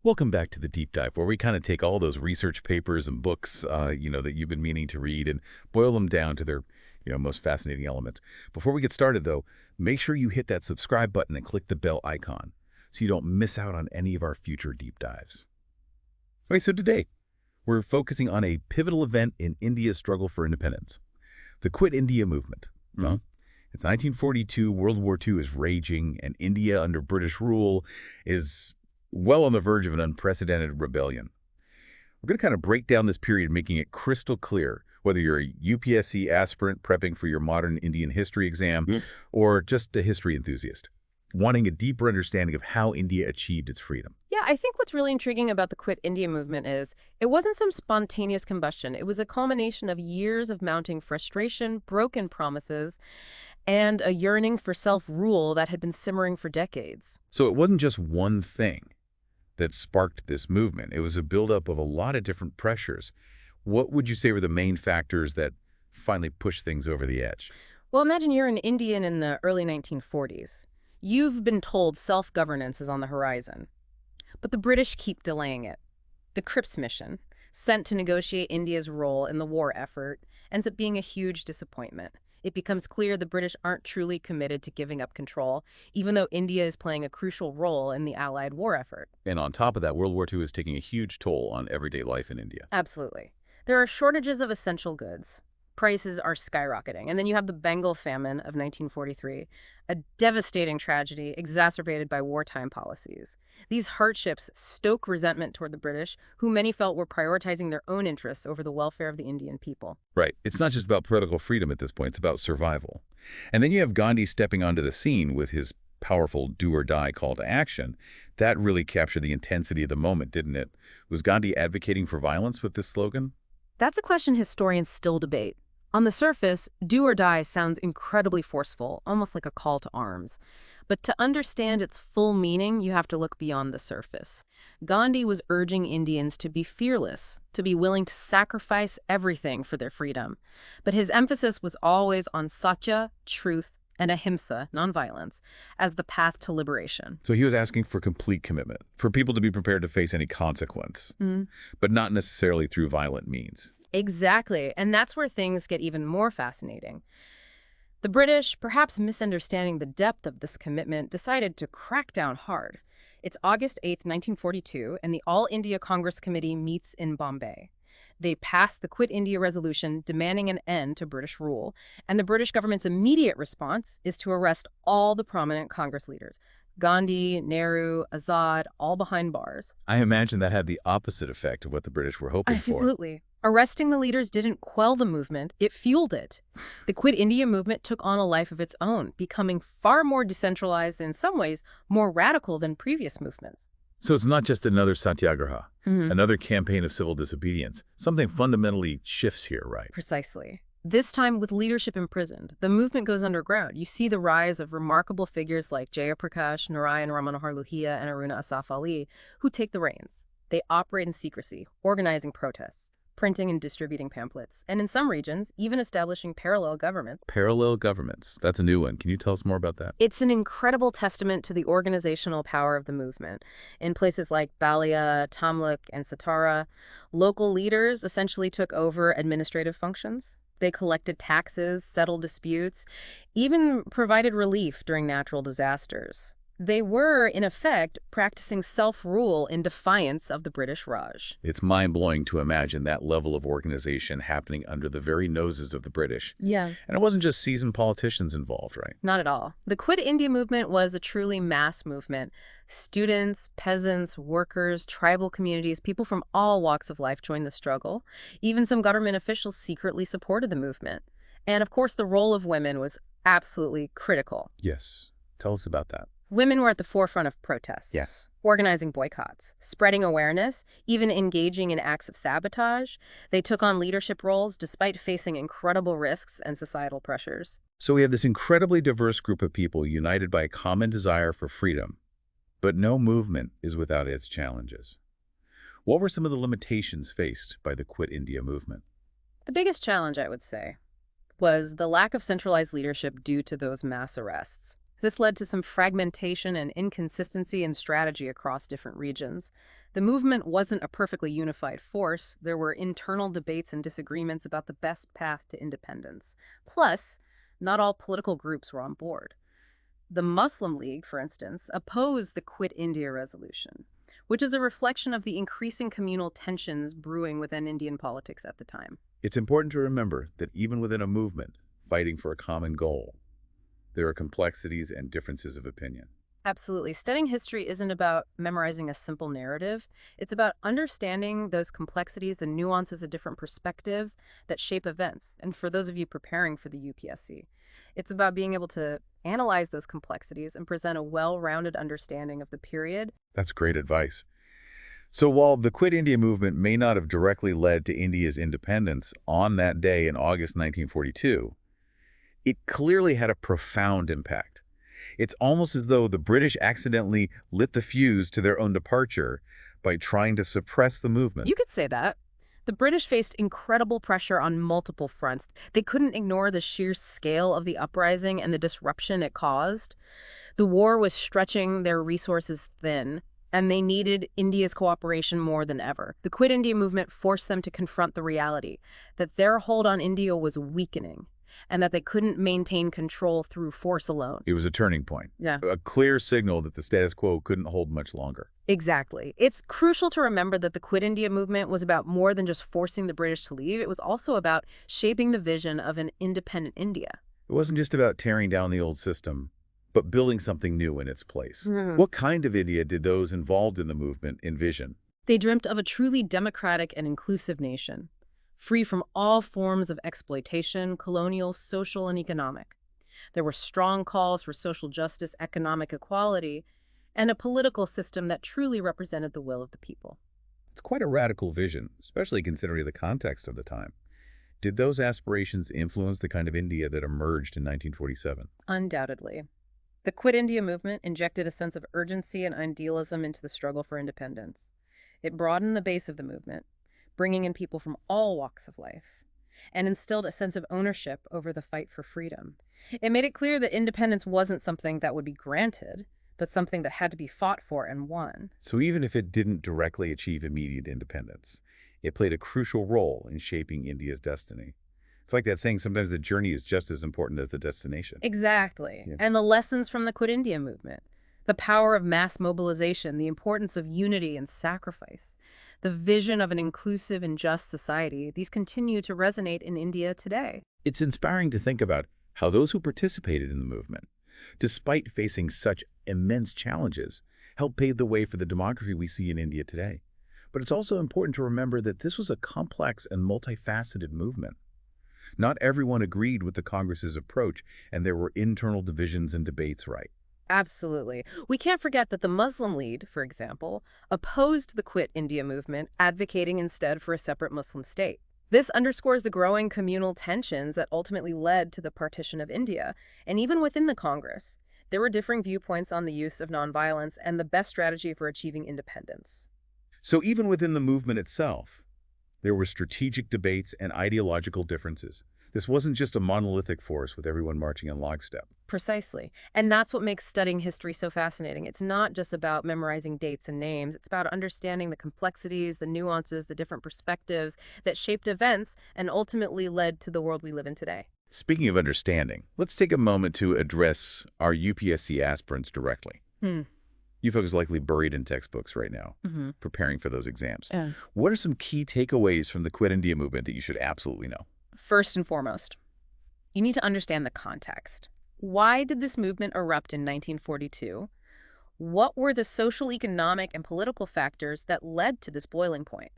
Welcome back to the deep dive, where we kind of take all those research papers and books, that you've been meaning to read and boil them down to their, most fascinating elements. Before we get started, though, make sure you hit that subscribe button and click the bell icon so you don't miss out on any of our future deep dives. Okay, so today we're focusing on a pivotal event in India's struggle for independence, the Quit India movement. It's 1942, World War II is raging, and India under British rule is well on the verge of an unprecedented rebellion. We're going to kind of break down this period, making it crystal clear, whether you're a UPSC aspirant prepping for your modern Indian history exam or just a history enthusiast, wanting a deeper understanding of how India achieved its freedom. Yeah, I think what's really intriguing about the Quit India movement is it wasn't some spontaneous combustion. It was a culmination of years of mounting frustration, broken promises, and a yearning for self-rule that had been simmering for decades. So it wasn't just one thing that sparked this movement. It was a buildup of a lot of different pressures. What would you say were the main factors that finally pushed things over the edge? Well, imagine you're an Indian in the early 1940s. You've been told self-governance is on the horizon. But the British keep delaying it. The Cripps mission, sent to negotiate India's role in the war effort, ends up being a huge disappointment. It becomes clear the British aren't truly committed to giving up control, even though India is playing a crucial role in the Allied war effort. And on top of that, World War II is taking a huge toll on everyday life in India. Absolutely. There are shortages of essential goods. Prices are skyrocketing. And then you have the Bengal famine of 1943, a devastating tragedy exacerbated by wartime policies. These hardships stoke resentment toward the British, who many felt were prioritizing their own interests over the welfare of the Indian people. Right. It's not just about political freedom at this point, it's about survival. And then you have Gandhi stepping onto the scene with his powerful do-or-die call to action. That really captured the intensity of the moment, didn't it? Was Gandhi advocating for violence with this slogan? That's a question historians still debate. On the surface, do or die sounds incredibly forceful, almost like a call to arms. But to understand its full meaning, you have to look beyond the surface. Gandhi was urging Indians to be fearless, to be willing to sacrifice everything for their freedom. But his emphasis was always on satya, truth, and ahimsa, nonviolence, as the path to liberation. So he was asking for complete commitment, for people to be prepared to face any consequence, but not necessarily through violent means. Exactly, and that's where things get even more fascinating. The British, perhaps misunderstanding the depth of this commitment, decided to crack down hard. It's August 8th, 1942, and the All India Congress Committee meets in Bombay. They pass the Quit India resolution demanding an end to British rule, and the British government's immediate response is to arrest all the prominent Congress leaders. Gandhi, Nehru, Azad, all behind bars. I imagine that had the opposite effect of what the British were hoping for. Absolutely. Arresting the leaders didn't quell the movement, it fueled it. The Quit India movement took on a life of its own, becoming far more decentralized and in some ways more radical than previous movements. So it's not just another satyagraha, another campaign of civil disobedience. Something fundamentally shifts here, right? Precisely. This time with leadership imprisoned, the movement goes underground. You see the rise of remarkable figures like Jayaprakash, Narayan Ramanohar Lohia, and Aruna Asaf Ali, who take the reins. They operate in secrecy, organizing protests, printing and distributing pamphlets, and in some regions, even establishing parallel governments. Parallel governments. That's a new one. Can you tell us more about that? It's an incredible testament to the organizational power of the movement. In places like Balia, Tamluk, and Satara, local leaders essentially took over administrative functions. They collected taxes, settled disputes, even provided relief during natural disasters. They were, in effect, practicing self-rule in defiance of the British Raj. It's mind-blowing to imagine that level of organization happening under the very noses of the British. Yeah. And it wasn't just seasoned politicians involved, right? Not at all. The Quit India movement was a truly mass movement. Students, peasants, workers, tribal communities, people from all walks of life joined the struggle. Even some government officials secretly supported the movement. And of course, the role of women was absolutely critical. Yes. Tell us about that. Women were at the forefront of protests. Yes. Organizing boycotts, spreading awareness, even engaging in acts of sabotage. They took on leadership roles despite facing incredible risks and societal pressures. So we have this incredibly diverse group of people united by a common desire for freedom. But no movement is without its challenges. What were some of the limitations faced by the Quit India movement? The biggest challenge, I would say, was the lack of centralized leadership due to those mass arrests. This led to some fragmentation and inconsistency in strategy across different regions. The movement wasn't a perfectly unified force. There were internal debates and disagreements about the best path to independence. Plus, not all political groups were on board. The Muslim League, for instance, opposed the Quit India resolution, which is a reflection of the increasing communal tensions brewing within Indian politics at the time. It's important to remember that even within a movement fighting for a common goal, there are complexities and differences of opinion. Absolutely. Studying history isn't about memorizing a simple narrative. It's about understanding those complexities, the nuances of different perspectives that shape events. And for those of you preparing for the UPSC, it's about being able to analyze those complexities and present a well-rounded understanding of the period. That's great advice. So while the Quit India movement may not have directly led to India's independence on that day in August 1942, it clearly had a profound impact. It's almost as though the British accidentally lit the fuse to their own departure by trying to suppress the movement. You could say that. The British faced incredible pressure on multiple fronts. They couldn't ignore the sheer scale of the uprising and the disruption it caused. The war was stretching their resources thin, and they needed India's cooperation more than ever. The Quit India movement forced them to confront the reality that their hold on India was weakening, and that they couldn't maintain control through force alone. It was a turning point. Yeah. A clear signal that the status quo couldn't hold much longer. Exactly. It's crucial to remember that the Quit India movement was about more than just forcing the British to leave. It was also about shaping the vision of an independent India. It wasn't just about tearing down the old system, but building something new in its place. Mhm. What kind of India did those involved in the movement envision? They dreamt of a truly democratic and inclusive nation, free from all forms of exploitation, colonial, social, and economic. There were strong calls for social justice, economic equality, and a political system that truly represented the will of the people. It's quite a radical vision, especially considering the context of the time. Did those aspirations influence the kind of India that emerged in 1947? Undoubtedly. The Quit India movement injected a sense of urgency and idealism into the struggle for independence. It broadened the base of the movement, bringing in people from all walks of life, and instilled a sense of ownership over the fight for freedom. It made it clear that independence wasn't something that would be granted, but something that had to be fought for and won. So even if it didn't directly achieve immediate independence, it played a crucial role in shaping India's destiny. It's like that saying, sometimes the journey is just as important as the destination. Exactly. Yeah. And the lessons from the Quit India movement, the power of mass mobilization, the importance of unity and sacrifice, the vision of an inclusive and just society, these continue to resonate in India today. It's inspiring to think about how those who participated in the movement, despite facing such immense challenges, helped pave the way for the democracy we see in India today. But it's also important to remember that this was a complex and multifaceted movement. Not everyone agreed with the Congress's approach, and there were internal divisions and debates, right? Absolutely. We can't forget that the Muslim League, for example, opposed the Quit India movement, advocating instead for a separate Muslim state. This underscores the growing communal tensions that ultimately led to the partition of India. And even within the Congress, there were differing viewpoints on the use of nonviolence and the best strategy for achieving independence. So even within the movement itself, there were strategic debates and ideological differences. This wasn't just a monolithic force with everyone marching in lockstep. Precisely. And that's what makes studying history so fascinating. It's not just about memorizing dates and names. It's about understanding the complexities, the nuances, the different perspectives that shaped events and ultimately led to the world we live in today. Speaking of understanding, let's take a moment to address our UPSC aspirants directly. You folks are likely buried in textbooks right now, preparing for those exams. Yeah. What are some key takeaways from the Quit India movement that you should absolutely know? First and foremost, you need to understand the context. Why did this movement erupt in 1942? What were the social, economic, and political factors that led to this boiling point?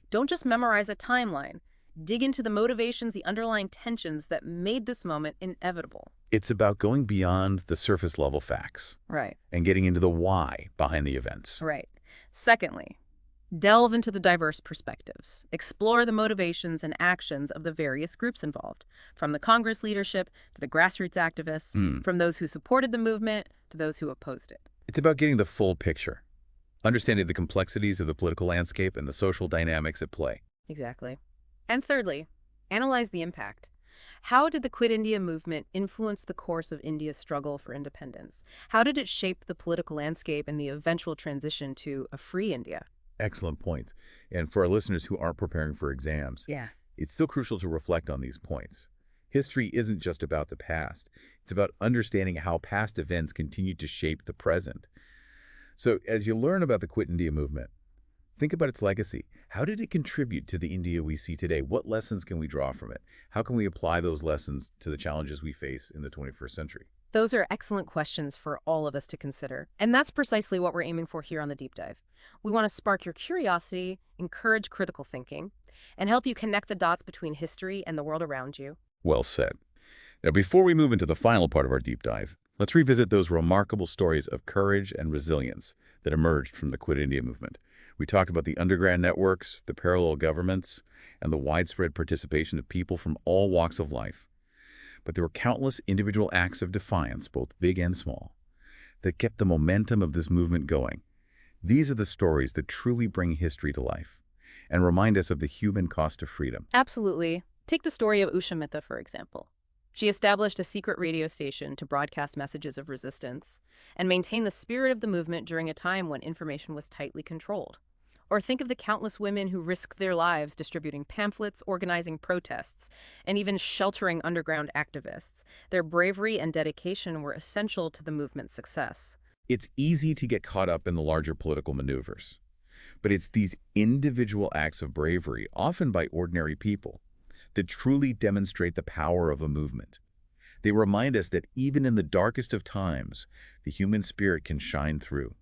Don't just memorize a timeline. Dig into the motivations, the underlying tensions that made this moment inevitable. It's about going beyond the surface level facts. Right. And getting into the why behind the events. Right. Secondly, delve into the diverse perspectives. Explore the motivations and actions of the various groups involved, from the Congress leadership to the grassroots activists, from those who supported the movement to those who opposed it. It's about getting the full picture, understanding the complexities of the political landscape and the social dynamics at play. Exactly. And thirdly, analyze the impact. How did the Quit India movement influence the course of India's struggle for independence? How did it shape the political landscape and the eventual transition to a free India? Excellent point. And for our listeners who aren't preparing for exams, Yeah. it's still crucial to reflect on these points. History isn't just about the past. It's about understanding how past events continue to shape the present. So as you learn about the Quit India movement, think about its legacy. How did it contribute to the India we see today? What lessons can we draw from it? How can we apply those lessons to the challenges we face in the 21st century? Those are excellent questions for all of us to consider. And that's precisely what we're aiming for here on the Deep Dive. We want to spark your curiosity, encourage critical thinking, and help you connect the dots between history and the world around you. Well said. Now, before we move into the final part of our deep dive, let's revisit those remarkable stories of courage and resilience that emerged from the Quit India movement. We talked about the underground networks, the parallel governments, and the widespread participation of people from all walks of life. But there were countless individual acts of defiance, both big and small, that kept the momentum of this movement going. These are the stories that truly bring history to life and remind us of the human cost of freedom. Absolutely. Take the story of Usha Mitha, for example. She established a secret radio station to broadcast messages of resistance and maintain the spirit of the movement during a time when information was tightly controlled. Or think of the countless women who risked their lives distributing pamphlets, organizing protests, and even sheltering underground activists. Their bravery and dedication were essential to the movement's success. It's easy to get caught up in the larger political maneuvers, but it's these individual acts of bravery, often by ordinary people, that truly demonstrate the power of a movement. They remind us that even in the darkest of times, the human spirit can shine through,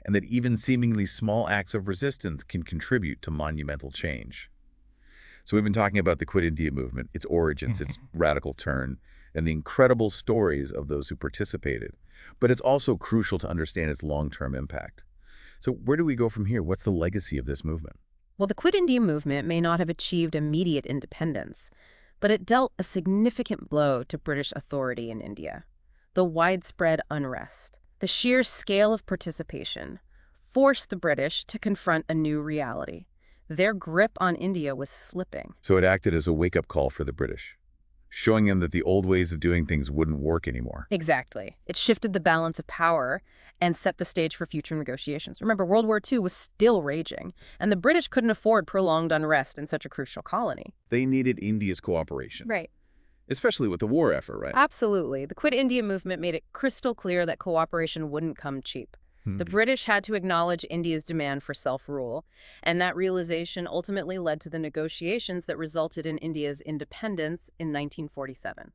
and that even seemingly small acts of resistance can contribute to monumental change. So we've been talking about the Quit India movement, its origins, its radical turn, and the incredible stories of those who participated. But it's also crucial to understand its long-term impact. So where do we go from here? What's the legacy of this movement? Well, the Quit India movement may not have achieved immediate independence, but it dealt a significant blow to British authority in India. The widespread unrest, the sheer scale of participation, forced the British to confront a new reality. Their grip on India was slipping. So it acted as a wake-up call for the British, showing them that the old ways of doing things wouldn't work anymore. Exactly. It shifted the balance of power and set the stage for future negotiations. Remember, World War II was still raging, and the British couldn't afford prolonged unrest in such a crucial colony. They needed India's cooperation, Right. especially with the war effort, right? Absolutely. The Quit India movement made it crystal clear that cooperation wouldn't come cheap. The British had to acknowledge India's demand for self-rule, and that realization ultimately led to the negotiations that resulted in India's independence in 1947.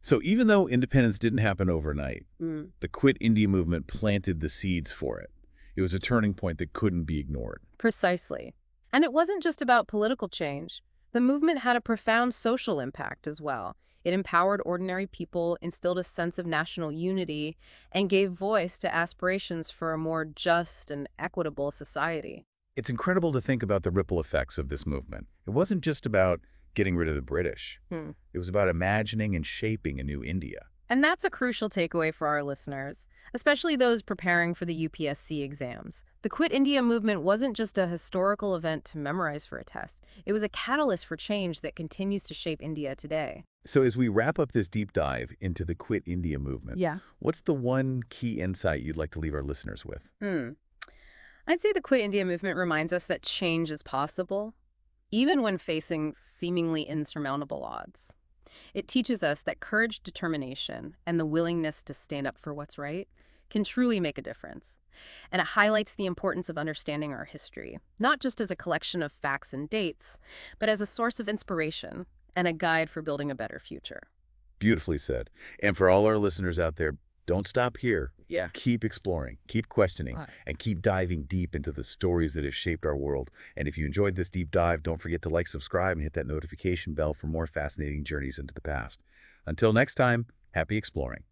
So even though independence didn't happen overnight, the Quit India movement planted the seeds for it. It was a turning point that couldn't be ignored. Precisely. And it wasn't just about political change. The movement had a profound social impact as well. It empowered ordinary people, instilled a sense of national unity, and gave voice to aspirations for a more just and equitable society. It's incredible to think about the ripple effects of this movement. It wasn't just about getting rid of the British. It was about imagining and shaping a new India. And that's a crucial takeaway for our listeners, especially those preparing for the UPSC exams. The Quit India movement wasn't just a historical event to memorize for a test. It was a catalyst for change that continues to shape India today. So as we wrap up this deep dive into the Quit India movement, what's the one key insight you'd like to leave our listeners with? I'd say the Quit India movement reminds us that change is possible, even when facing seemingly insurmountable odds. It teaches us that courage, determination, and the willingness to stand up for what's right can truly make a difference. And it highlights the importance of understanding our history, not just as a collection of facts and dates, but as a source of inspiration and a guide for building a better future. Beautifully said. And for all our listeners out there, don't stop here. Keep exploring, keep questioning, and keep diving deep into the stories that have shaped our world. And if you enjoyed this deep dive, don't forget to like, subscribe, and hit that notification bell for more fascinating journeys into the past. Until next time, happy exploring.